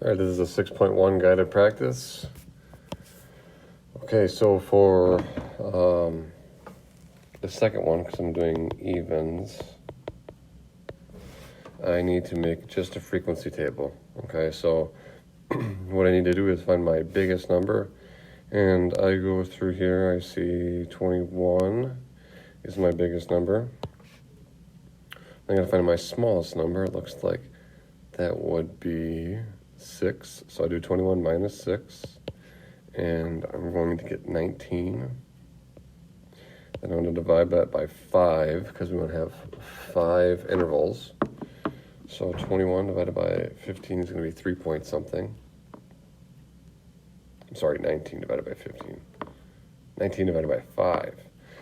All right, this is a 6.1 guided practice. Okay, so for the second one, because I'm doing evens, I need to make just a frequency table. Okay, so what I need to do is find my biggest number, and I go through here, I see 21 is my biggest number. I'm going to find my smallest number. It looks like that would be 6. So I do 21 minus 6, and I'm going to get 19. Then I'm going to divide that by 5, because we want to have 5 intervals. So 21 divided by 15 is going to be 3 point something. I'm sorry, 19 divided by 15. 19 divided by 5.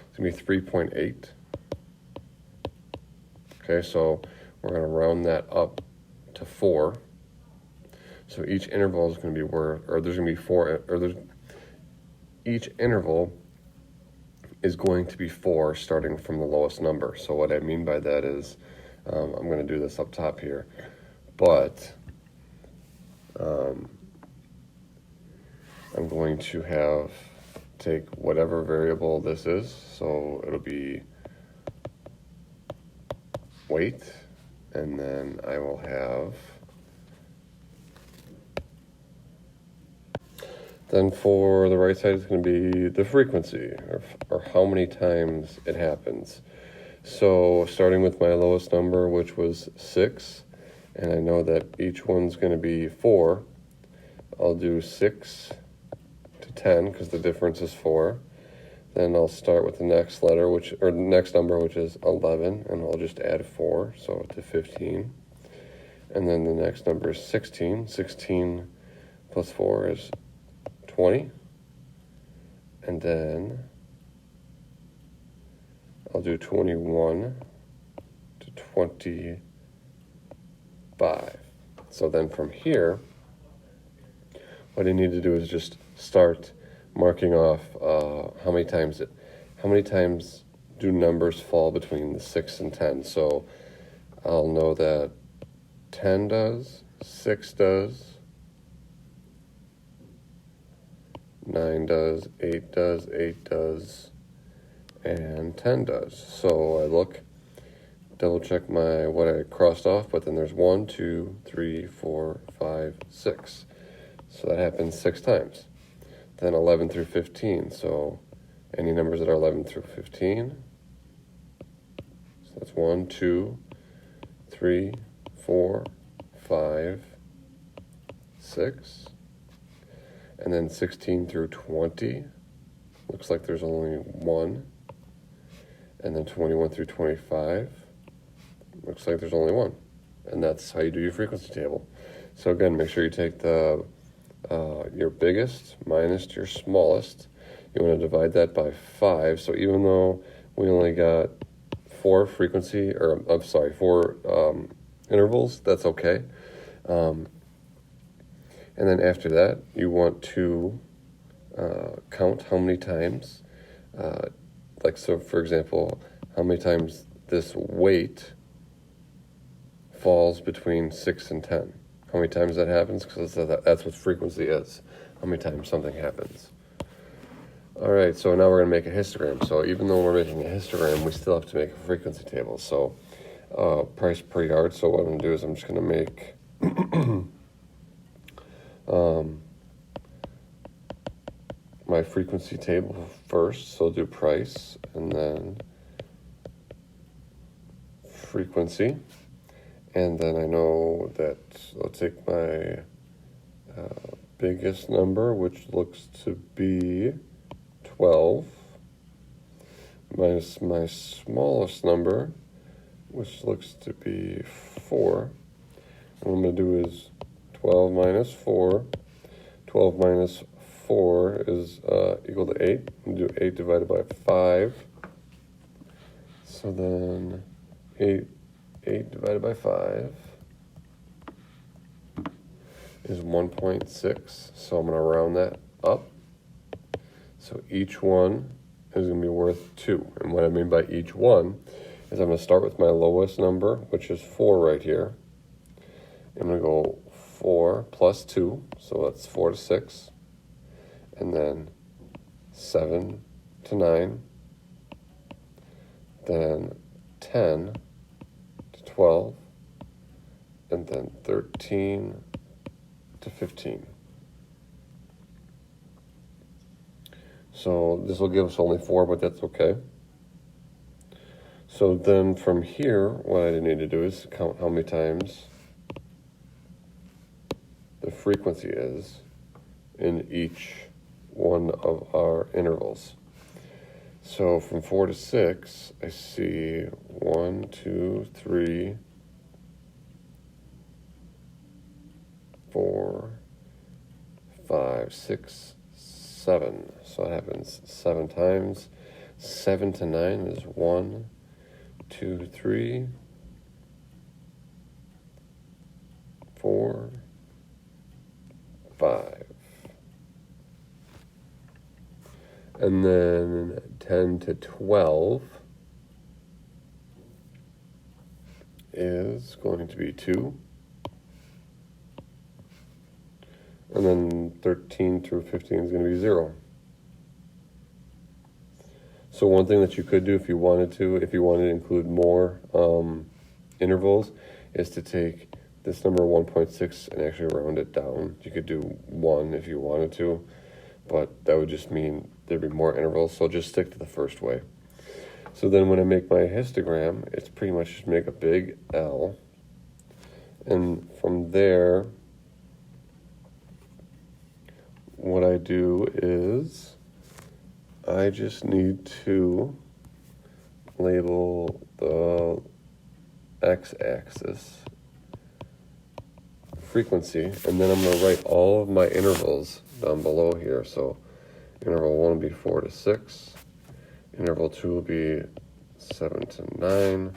It's going to be 3.8. Okay, so we're going to round that up to 4. So each interval is going to be there's going to be 4, each interval is going to be 4 starting from the lowest number. So what I mean by that is, I'm going to do this up top here, but I'm going to take whatever variable this is, so it'll be weight, and then I will have, then for the right side it's going to be the frequency, or how many times it happens. So starting with my lowest number, which was 6, and I know that each one's going to be 4, I'll do 6 to 10, because the difference is 4. Then I'll start with the next letter, the next number, which is 11, and I'll just add 4, so to 15. And then the next number is 16. 16 plus 4 is 20. And then I'll do 21 to 25. So then from here, what I need to do is just start marking off how many times do numbers fall between the 6 and 10. So I'll know that 10 does, 6 does, 9 does, 8 does, 8 does, and 10 does. So I look, double check what I crossed off, but then there's 1, 2, 3, 4, 5, 6. So that happens 6 times. Then 11 through 15, so any numbers that are 11 through 15. So that's 1, 2, 3, 4, 5, 6. And then 16 through 20, looks like there's only 1. And then 21 through 25, looks like there's only 1. And that's how you do your frequency table. So again, make sure you take your biggest minus your smallest. You want to divide that by 5. So even though we only got 4 intervals, that's okay. And then after that, you want to count how many times, so for example, how many times this weight falls between 6 and 10. How many times that happens, because that's what frequency is, how many times something happens. All right, so now we're going to make a histogram. So even though we're making a histogram, we still have to make a frequency table. So price per yard. So what I'm going to do is I'm just going to make my frequency table first. So I'll do price and then frequency. And then I know that I'll take my biggest number, which looks to be 12, minus my smallest number, which looks to be 4. And what I'm going to do is 12 minus 4. 12 minus 4 is equal to 8. I'm going to do 8 divided by 5. So then 8 divided by 5 is 1.6. So I'm going to round that up. So each one is going to be worth 2. And what I mean by each one is I'm going to start with my lowest number, which is 4 right here. I'm going to go 4 plus 2, so that's 4 to 6, and then 7 to 9, then 10 to 12, and then 13 to 15. So this will give us only 4, but that's okay. So then from here, what I need to do is count how many times the frequency is in each one of our intervals. So from 4 to 6, I see 1, 2, 3, 4, 5, 6, 7. So it happens 7 times. 7 to 9 is 1, 2, 3, 4, 5. And then 10 to 12 is going to be 2. And then 13 through 15 is going to be 0. So one thing that you could do if you wanted to include more intervals, is to take this number 1.6 and actually round it down. You could do 1 if you wanted to, but that would just mean there'd be more intervals, so just stick to the first way. So then when I make my histogram, it's pretty much just make a big L, and from there, what I do is I just need to label the x-axis frequency, and then I'm going to write all of my intervals down below here. So interval 1 will be 4 to 6, interval 2 will be 7 to 9,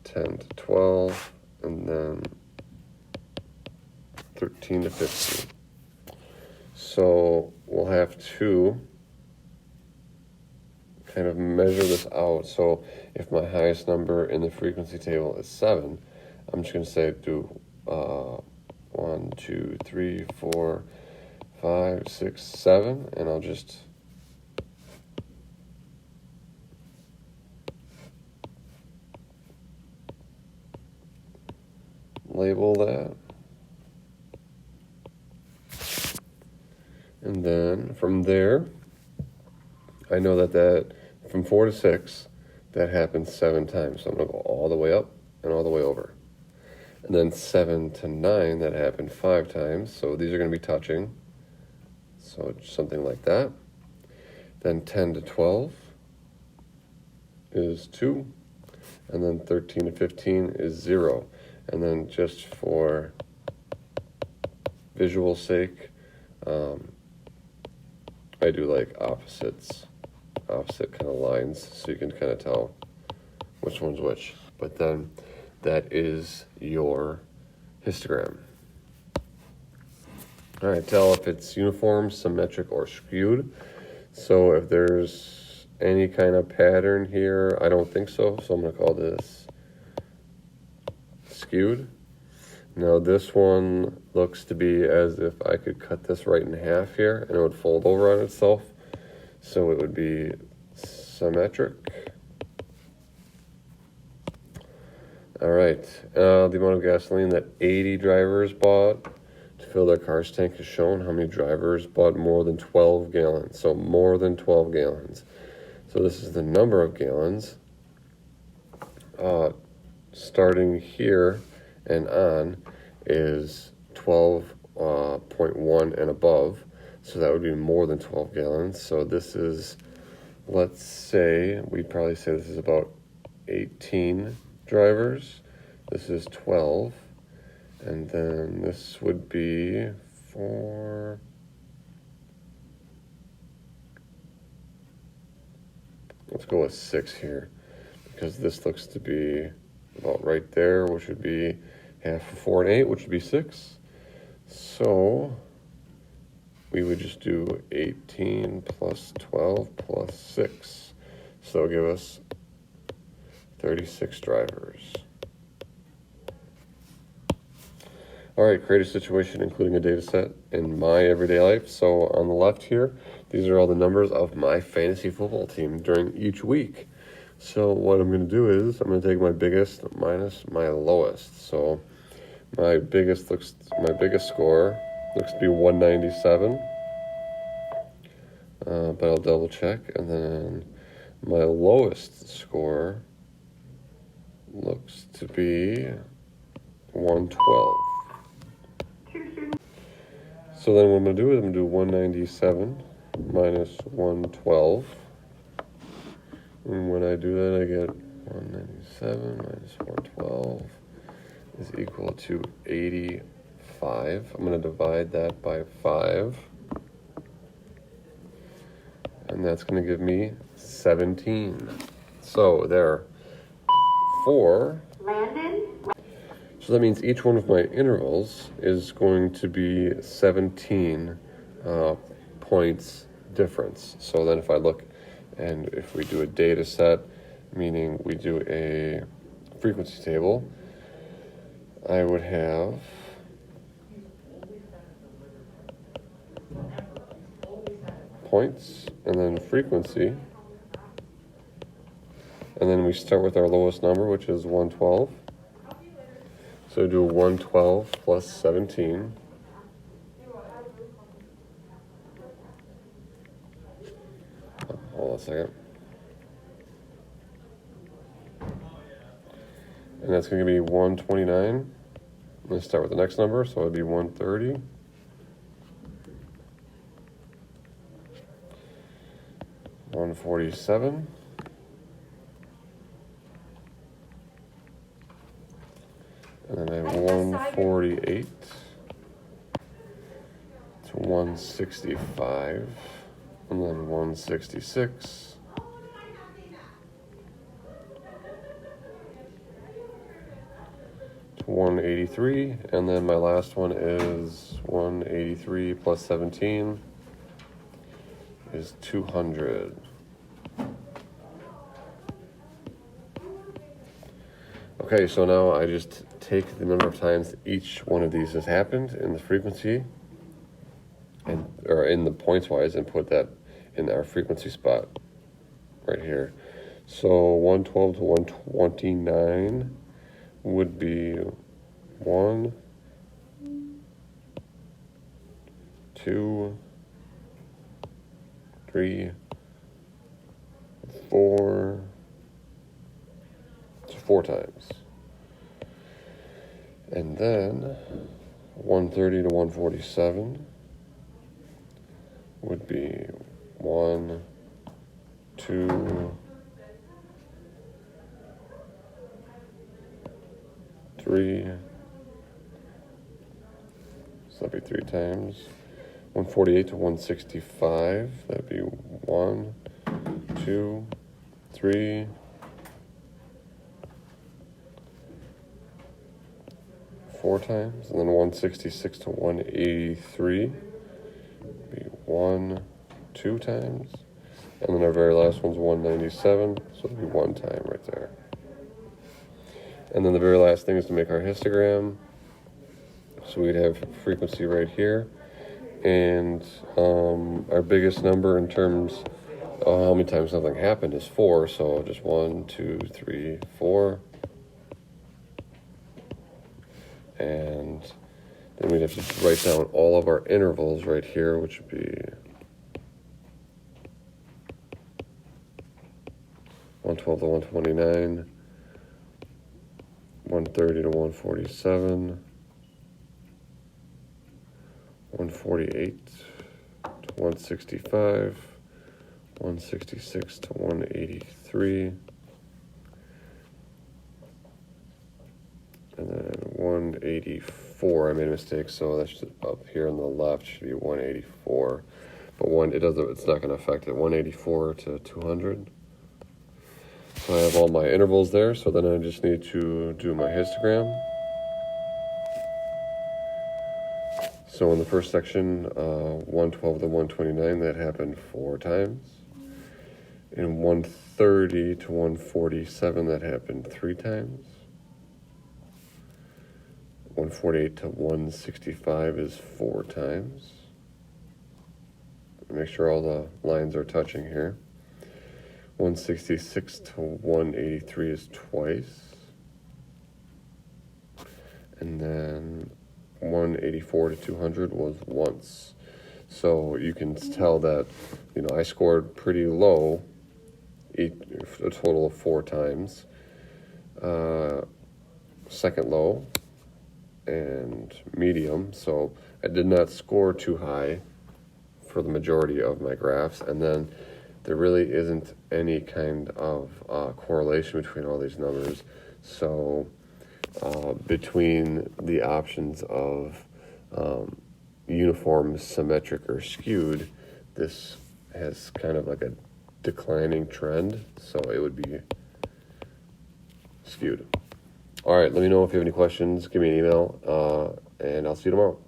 10 to 12, and then 13 to 15. So we'll have to kind of measure this out. So if my highest number in the frequency table is 7, I'm just going to say do 1, 2, 3, 4, 5, 6, 7, and I'll just label that. And then from there, I know that from 4 to 6, that happens 7 times. So I'm going to go all the way up and all the way over. And then 7 to 9, that happened 5 times. So these are going to be touching. So something like that. Then 10 to 12 is 2. And then 13 to 15 is 0. And then just for visual sake, I do like opposite kind of lines, so you can kind of tell which one's which. But then that is your histogram. All right, tell if it's uniform, symmetric, or skewed. So if there's any kind of pattern here, I don't think so. So I'm going to call this skewed. Now this one looks to be as if I could cut this right in half here and it would fold over on itself. So it would be symmetric. All right, the amount of gasoline that 80 drivers bought to fill their car's tank is shown. How many drivers bought more than 12 gallons? So more than 12 gallons. So this is the number of gallons. Starting here and on is 12.1 and above, so that would be more than 12 gallons. So this is, let's say, we'd probably say this is about 18 drivers. This is 12, and then this would be 4. Let's go with 6 here, because this looks to be about right there, which would be half of 4 and 8, which would be 6. So we would just do 18 plus 12 plus 6. So it'll give us 36 drivers. All right, create a situation including a data set in my everyday life. So on the left here, these are all the numbers of my fantasy football team during each week. So what I'm going to do is I'm going to take my biggest minus my lowest. So my biggest score looks to be 197. But I'll double check, and then my lowest score looks to be 112. So then what I'm going to do is I'm going to do 197 minus 112. And when I do that, I get 197 minus 112 is equal to 85. I'm going to divide that by 5. And that's going to give me 17. So there, 4. Landon. So that means each one of my intervals is going to be 17 points difference. So then if I look and if we do a data set, meaning we do a frequency table, I would have points and then frequency, and then we start with our lowest number, which is 112. So do 112 plus 17. Hold on a second. And that's going to be 129. Let's start with the next number, so it'd be 130. 147. And then I have 148 to 165, and then 166. To 183, and then my last one is 183 plus 17 is 200. Okay, so now I just take the number of times each one of these has happened in the frequency or in the points wise, and put that in our frequency spot right here. So 112 to 129 would be 1, 2, 3, 4. It's 4 times. And then 130 to 147 would be 1, 2, 3. So that'd be 3 times. 148 to 165, that'd be 1, 2, 3. 4 times, and then 166 to 183 be 1, 2 times, and then our very last one's 197, so it'll be 1 time right there. And then the very last thing is to make our histogram. So we'd have frequency right here, and our biggest number in terms of how many times something happened is 4. So just 1, 2, 3, 4. And then we'd have to write down all of our intervals right here, which would be 112 to 129, 130 to 147, 148 to 165, 166 to 183, and then 184. I made a mistake, so that's up here on the left should be 184. But it's not going to affect it. 184 to 200. So I have all my intervals there, so then I just need to do my histogram. So in the first section, 112 to 129, that happened 4 times. In 130 to 147, that happened 3 times. 148 to 165 is 4 times. Make sure all the lines are touching here. 166 to 183 is twice. And then 184 to 200 was once. So you can tell that, I scored pretty low, a total of 4 times. Second low and medium. So I did not score too high for the majority of my graphs. And then there really isn't any kind of correlation between all these numbers. So between the options of uniform, symmetric, or skewed, this has kind of like a declining trend, so it would be skewed. All right, let me know if you have any questions. Give me an email, and I'll see you tomorrow.